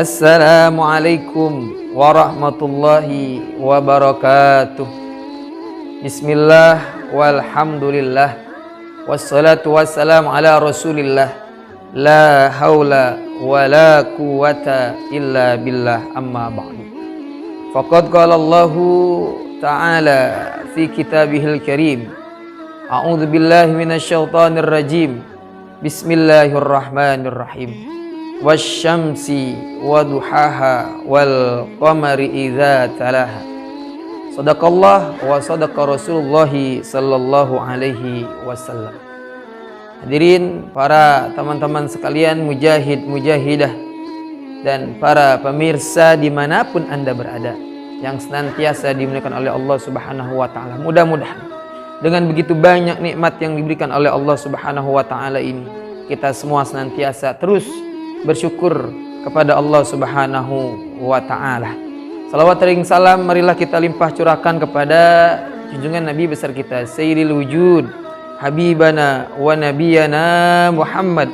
Assalamualaikum warahmatullahi wabarakatuh. Bismillah walhamdulillah wassalatu wassalamu ala rasulillah. La haula wa la quwata illa billah, amma ba'du. Faqad qala Allahu ta'ala fi kitabihil karim. A'udzu billahi minasyaitonir rajim. Bismillahirrahmanirrahim. Wasyamsi waduhaha wal qamari idza talaha. Sadaqallah wa sadaqa Rasulullah sallallahu alaihi wasallam. Hadirin para teman-teman sekalian, mujahid mujahidah dan para pemirsa dimanapun Anda berada yang senantiasa dimuliakan oleh Allah Subhanahu wa taala. Mudah-mudahan dengan begitu banyak nikmat yang diberikan oleh Allah Subhanahu wa taala ini, kita semua senantiasa terus bersyukur kepada Allah Subhanahu wa ta'ala. Salawat ring salam marilah kita limpah curahkan kepada junjungan Nabi besar kita Sayyidil Wujud Habibana wa Nabiyana Muhammad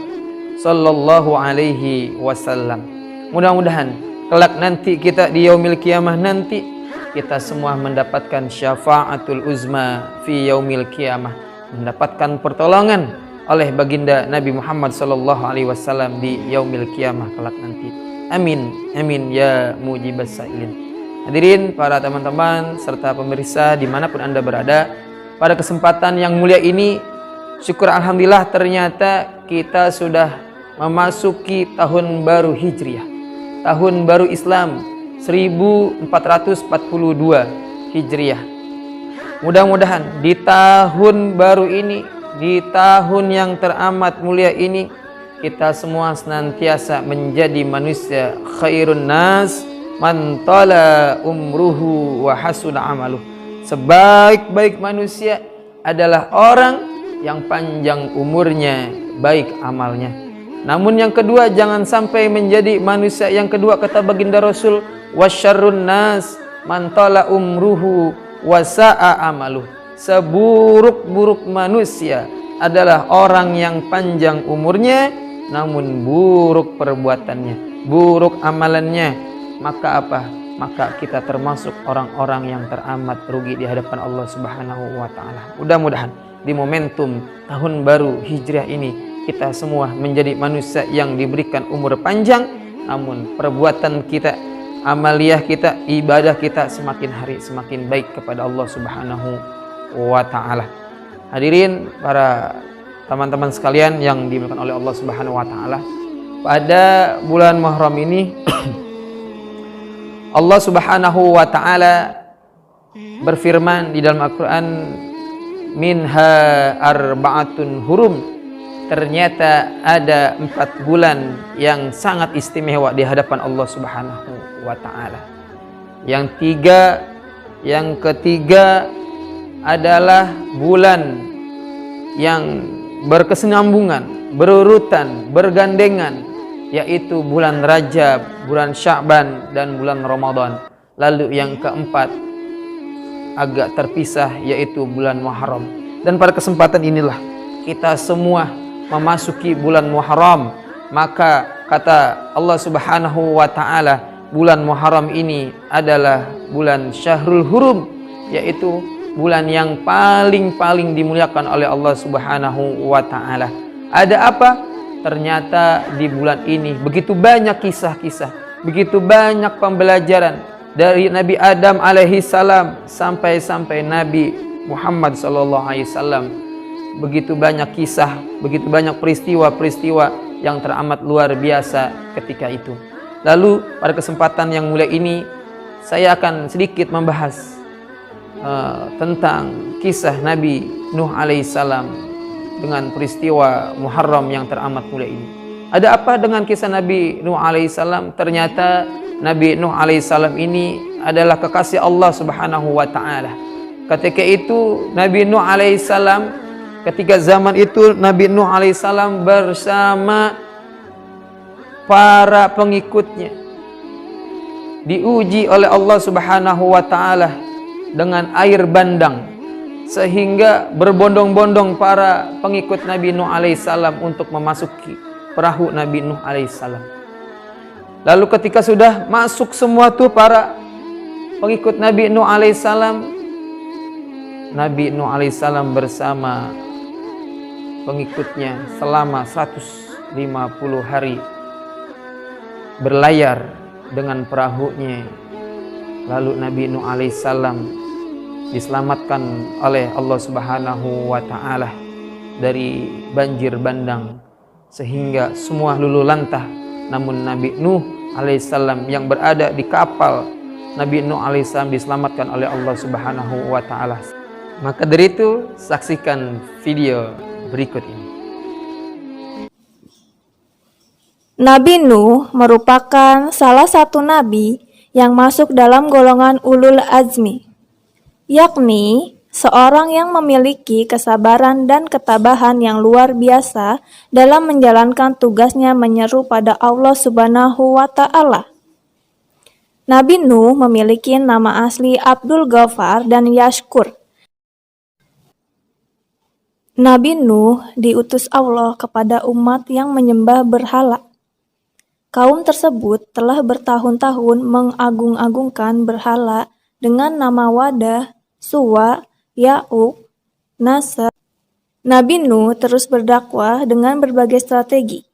sallallahu alaihi wasallam. Mudah-mudahan kelak nanti kita di yaumil qiyamah nanti kita semua mendapatkan syafaatul uzma fi yaumil qiyamah, mendapatkan pertolongan oleh baginda Nabi Muhammad sallallahu alaihi wasallam di yaumil qiyamah kelak nanti. Amin amin ya mujibas sailin. Hadirin para teman-teman serta pemirsa dimanapun Anda berada, pada kesempatan yang mulia ini syukur alhamdulillah ternyata kita sudah memasuki tahun baru Hijriah, tahun baru Islam 1442 Hijriah. Mudah-mudahan di tahun baru ini, di tahun yang teramat mulia ini, kita semua senantiasa menjadi manusia khairun nas man tala umruhu wa hasuna amaluh. Sebaik-baik manusia adalah orang yang panjang umurnya, baik amalnya. Namun yang kedua, jangan sampai menjadi manusia yang kedua, kata baginda Rasul, wasyarrun nas man tala umruhu wa sa'a amaluh. Seburuk-buruk manusia adalah orang yang panjang umurnya namun buruk perbuatannya, buruk amalannya. Maka apa? Maka kita termasuk orang-orang yang teramat rugi di hadapan Allah Subhanahu wa taala. Mudah-mudahan di momentum tahun baru Hijriah ini kita semua menjadi manusia yang diberikan umur panjang, namun perbuatan kita, amaliyah kita, ibadah kita semakin hari semakin baik kepada Allah Subhanahu wa ta'ala. Hadirin para teman-teman sekalian yang dimuliakan oleh Allah Subhanahu wa ta'ala, pada bulan Muharram ini Allah Subhanahu wa ta'ala berfirman di dalam Al-Quran, minha arba'atun hurum. Ternyata ada 4 bulan yang sangat istimewa di hadapan Allah Subhanahu wa ta'ala. Yang ketiga adalah bulan yang berkesinambungan, berurutan, bergandengan, yaitu bulan Rajab, bulan Sya'ban, dan bulan Ramadan. Lalu yang keempat agak terpisah, yaitu bulan Muharram. Dan pada kesempatan inilah kita semua memasuki bulan Muharram. Maka kata Allah Subhanahu wa ta'ala, bulan Muharram ini adalah bulan Syahrul Hurum, yaitu bulan yang paling dimuliakan oleh Allah Subhanahu wa ta'ala. Ada apa? Ternyata di bulan ini begitu banyak kisah-kisah, begitu banyak pembelajaran dari Nabi Adam alaihi salam sampai Nabi Muhammad sallallahu alaihi wasallam. Begitu banyak kisah, begitu banyak peristiwa-peristiwa yang teramat luar biasa ketika itu. Lalu pada kesempatan yang mulia ini saya akan sedikit membahas tentang kisah Nabi Nuh alaihissalam dengan peristiwa Muharram yang teramat mulia ini. Ada apa dengan kisah Nabi Nuh alaihissalam? Ternyata Nabi Nuh alaihissalam ini adalah kekasih Allah Subhanahu wa ta'ala. Ketika itu Nabi Nuh alaihissalam, ketika zaman itu Nabi Nuh alaihissalam bersama para pengikutnya diuji oleh Allah Subhanahu wa ta'ala dengan air bandang, sehingga berbondong-bondong para pengikut Nabi Nuh alaihissalam untuk memasuki perahu Nabi Nuh alaihissalam. Lalu ketika sudah masuk semua tuh para pengikut Nabi Nuh alaihissalam, Nabi Nuh alaihissalam bersama pengikutnya selama 150 hari berlayar dengan perahunya. Lalu Nabi Nuh alaihissalam diselamatkan oleh Allah Subhanahu wa taala dari banjir bandang sehingga semua luluh lantah. Namun Nabi Nuh alaihissalam yang berada di kapal Nabi Nuh alaihissalam diselamatkan oleh Allah Subhanahu wa taala. Maka dari itu saksikan video berikut ini. Nabi Nuh merupakan salah satu nabi yang masuk dalam golongan ulul azmi, yakni seorang yang memiliki kesabaran dan ketabahan yang luar biasa dalam menjalankan tugasnya menyeru pada Allah Subhanahu wa taala. Nabi Nuh memiliki nama asli Abdul Ghaffar dan Yashkur. Nabi Nuh diutus Allah kepada umat yang menyembah berhala. Kaum tersebut telah bertahun-tahun mengagung-agungkan berhala dengan nama Wadah, Suwa, Ya'uq, Nasr. Nabi Nuh terus berdakwah dengan berbagai strategi.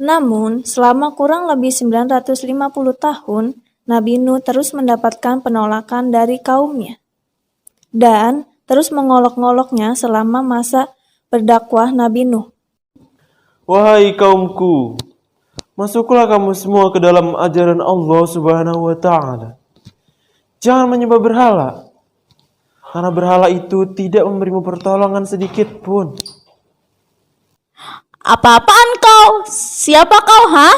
Namun, selama kurang lebih 950 tahun, Nabi Nuh terus mendapatkan penolakan dari kaumnya. Dan terus mengolok-ngoloknya selama masa berdakwah Nabi Nuh. Wahai kaumku, masuklah kamu semua ke dalam ajaran Allah Subhanahu wa taala. Jangan menyembah berhala, karena berhala itu tidak memberimu pertolongan sedikit pun. Apa-apaan kau? Siapa kau, ha?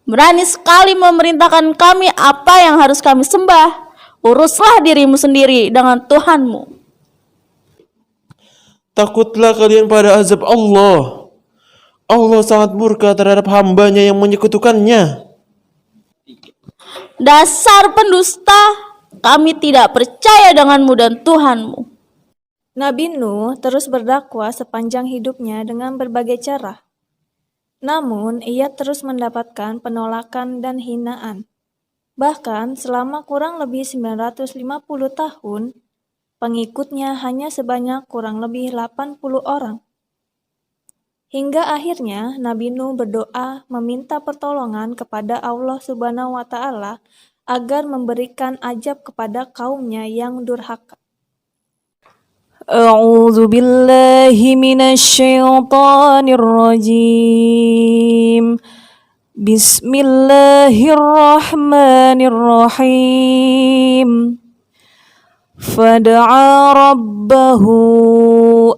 Berani sekali memerintahkan kami apa yang harus kami sembah. Uruslah dirimu sendiri dengan Tuhanmu. Takutlah kalian pada azab Allah. Allah sangat murka terhadap hambanya yang menyekutukannya. Dasar pendusta, kami tidak percaya denganmu dan Tuhanmu. Nabi Nuh terus berdakwah sepanjang hidupnya dengan berbagai cara. Namun, ia terus mendapatkan penolakan dan hinaan. Bahkan, selama kurang lebih 950 tahun, pengikutnya hanya sebanyak kurang lebih 80 orang. Hingga akhirnya, Nabi Nuh berdoa meminta pertolongan kepada Allah Subhanahu wa taala agar memberikan azab kepada kaumnya yang durhaka. A'udzu billahi minasyaitonir rajim. Bismillahirrahmanirrahim. Fada'a rabbahu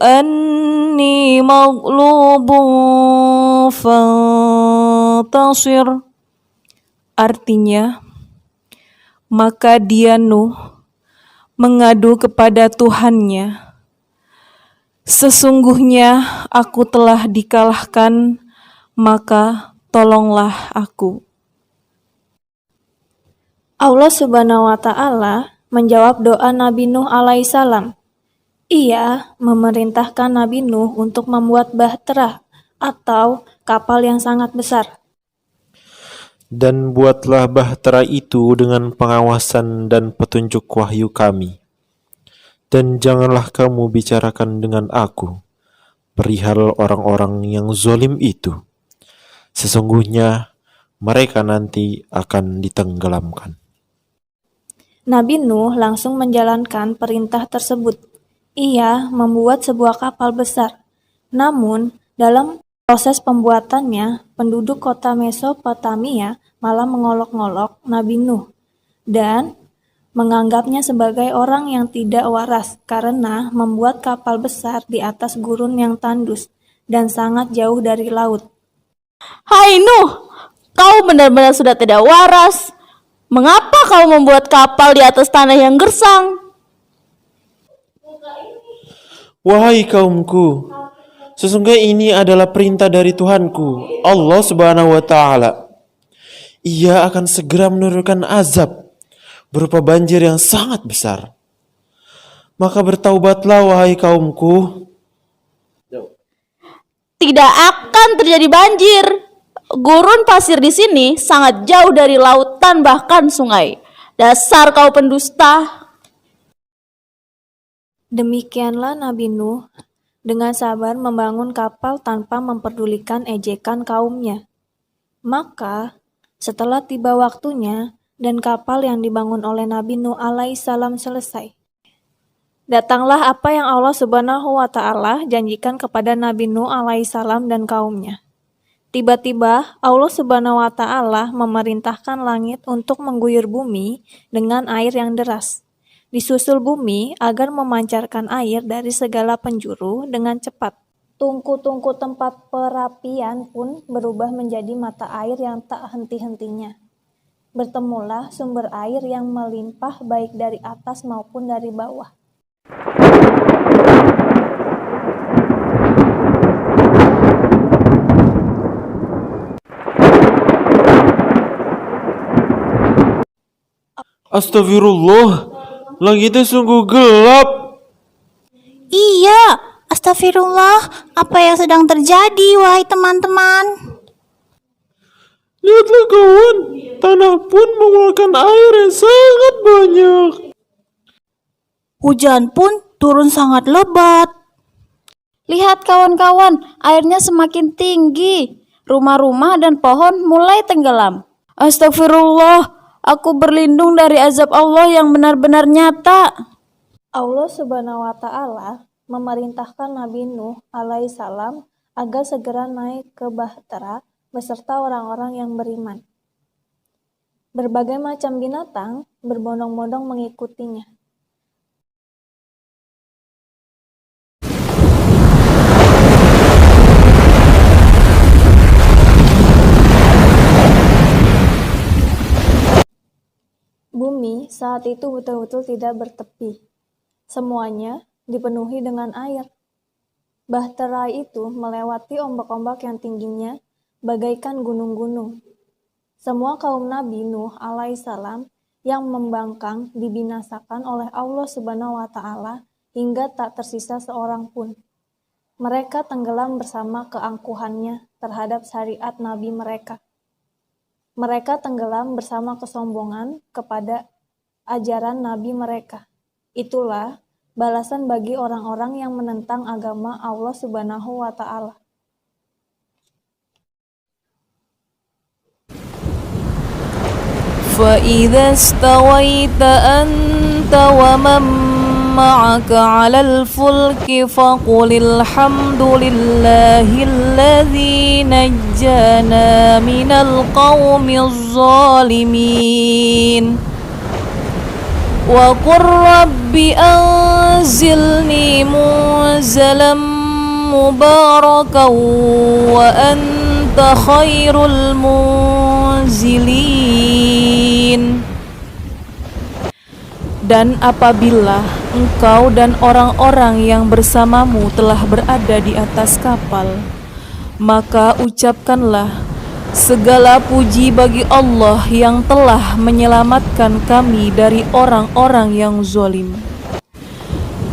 anni maghlubun fantasir. Artinya, maka dia Nuh mengadu kepada Tuhannya. Sesungguhnya aku telah dikalahkan, maka tolonglah aku. Allah Subhanahu wa taala menjawab doa Nabi Nuh alaihissalam. Ia memerintahkan Nabi Nuh untuk membuat bahtera atau kapal yang sangat besar. Dan buatlah bahtera itu dengan pengawasan dan petunjuk wahyu kami. Dan janganlah kamu bicarakan dengan aku perihal orang-orang yang zalim itu. Sesungguhnya mereka nanti akan ditenggelamkan. Nabi Nuh langsung menjalankan perintah tersebut. Ia membuat sebuah kapal besar. Namun, dalam proses pembuatannya, penduduk kota Mesopotamia malah mengolok-ngolok Nabi Nuh dan menganggapnya sebagai orang yang tidak waras karena membuat kapal besar di atas gurun yang tandus dan sangat jauh dari laut. Hai Nuh, kau benar-benar sudah tidak waras. Mengapa kau membuat kapal di atas tanah yang gersang? Wahai kaumku, sesungguhnya ini adalah perintah dari Tuhanku, Allah Subhanahu wa taala. Ia akan segera menurunkan azab berupa banjir yang sangat besar. Maka bertaubatlah wahai kaumku. Tidak akan terjadi banjir. Gurun pasir di sini sangat jauh dari lautan bahkan sungai. Dasar kau pendusta. Demikianlah Nabi Nuh dengan sabar membangun kapal tanpa memperdulikan ejekan kaumnya. Maka, setelah tiba waktunya dan kapal yang dibangun oleh Nabi Nuh alaihissalam selesai, datanglah apa yang Allah Subhanahu wa Ta'ala janjikan kepada Nabi Nuh alaihissalam dan kaumnya. Tiba-tiba Allah Subhanahu wa Ta'ala memerintahkan langit untuk mengguyur bumi dengan air yang deras. Disusul bumi agar memancarkan air dari segala penjuru dengan cepat. Tungku-tungku tempat perapian pun berubah menjadi mata air yang tak henti-hentinya. Bertemulah sumber air yang melimpah baik dari atas maupun dari bawah. Astagfirullah, langitnya sungguh gelap. Iya, astagfirullah, apa yang sedang terjadi, wahai teman-teman? Lihatlah kawan, tanah pun mengeluarkan air yang sangat banyak. Hujan pun turun sangat lebat. Lihat kawan-kawan, airnya semakin tinggi. Rumah-rumah dan pohon mulai tenggelam. Astagfirullah, aku berlindung dari azab Allah yang benar-benar nyata. Allah Subhanahu wa Ta'ala memerintahkan Nabi Nuh alaihissalam agar segera naik ke bahtera beserta orang-orang yang beriman. Berbagai macam binatang berbondong-bondong mengikutinya. Bumi saat itu betul-betul tidak bertepi. Semuanya dipenuhi dengan air. Bahtera itu melewati ombak-ombak yang tingginya bagaikan gunung-gunung. Semua kaum Nabi Nuh alaihissalam yang membangkang dibinasakan oleh Allah Subhanahu wa Ta'ala hingga tak tersisa seorang pun. Mereka tenggelam bersama keangkuhannya terhadap syariat Nabi mereka. Mereka tenggelam bersama kesombongan kepada ajaran Nabi mereka. Itulah balasan bagi orang-orang yang menentang agama Allah Subhanahu wa Ta'ala. فَإِذَا اسْتَوَيْتَ أَنْتَ وَمَنْ مَعَكَ عَلَى الْفُلْكِ فَقُلِ الْحَمْدُ لِلَّهِ الَّذِي نَجَّانَا مِنَ الْقَوْمِ الظَّالِمِينَ وَقُلْ رَبِّ أَنْزِلْنِي مُنْزَلًا مُبَارَكًا وَأَنْتَ خَيْرُ الْمُنْزِلِينَ. Dan apabila engkau dan orang-orang yang bersamamu telah berada di atas kapal, maka ucapkanlah, segala puji bagi Allah yang telah menyelamatkan kami dari orang-orang yang zalim.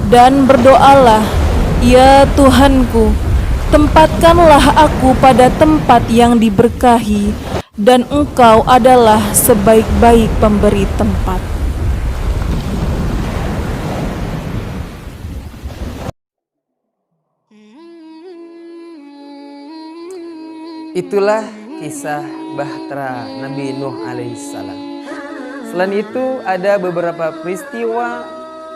Dan berdoalah, ya Tuhanku, tempatkanlah aku pada tempat yang diberkahi, dan Engkau adalah sebaik-baik pemberi tempat. Itulah kisah bahtera Nabi Nuh alaihissalam. Selain itu ada beberapa peristiwa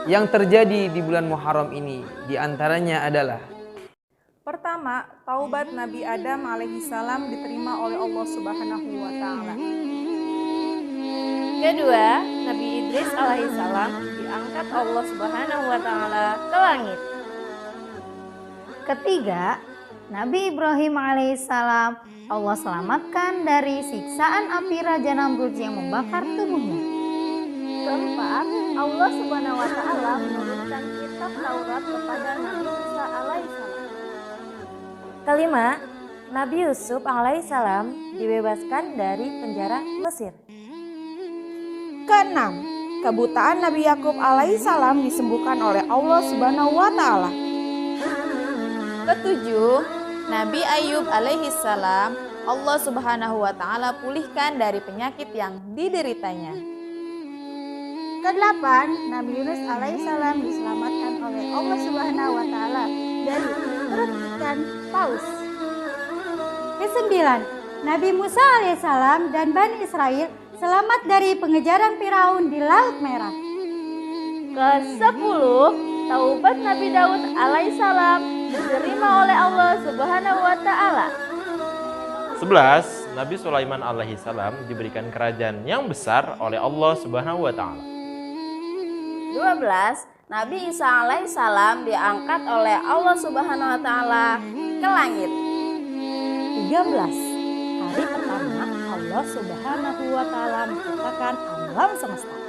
yang terjadi di bulan Muharram ini. Di antaranya adalah: pertama, taubat Nabi Adam alaihissalam diterima oleh Allah Subhanahu wa Ta'ala. Kedua, Nabi Idris alaihissalam diangkat Allah Subhanahu wa Ta'ala ke langit. Ketiga, Nabi Ibrahim alaihissalam Allah selamatkan dari siksaan api Raja Namrud yang membakar tubuhnya. Keempat, Allah Subhanahu wa Ta'ala menurunkan kitab Taurat kepada Nabi Musa alaihissalam. Kelima, Nabi Yusuf alaihissalam dibebaskan dari penjara Mesir. Keenam, kebutaan Nabi Yakub alaihissalam disembuhkan oleh Allah Subhanahu wa Ta'ala. Ketujuh, Nabi Ayub alaihissalam Allah Subhanahu wa Ta'ala pulihkan dari penyakit yang dideritanya. Ke-8, Nabi Yunus alaihissalam diselamatkan oleh Allah Subhanahu wa Ta'ala dari perut ikan paus. Ke-9, Nabi Musa alaihissalam dan Bani Israel selamat dari pengejaran Firaun di Laut Merah. Ke-10, taubat Nabi Daud alaihissalam diterima oleh Allah Subhanahu wa Ta'ala. 11. Nabi Sulaiman alaihissalam diberikan kerajaan yang besar oleh Allah Subhanahu wa Ta'ala. 12. Nabi Isa alaihissalam diangkat oleh Allah Subhanahu wa Ta'ala ke langit. 13. Hari pertama Allah Subhanahu wa Ta'ala menciptakan alam semesta.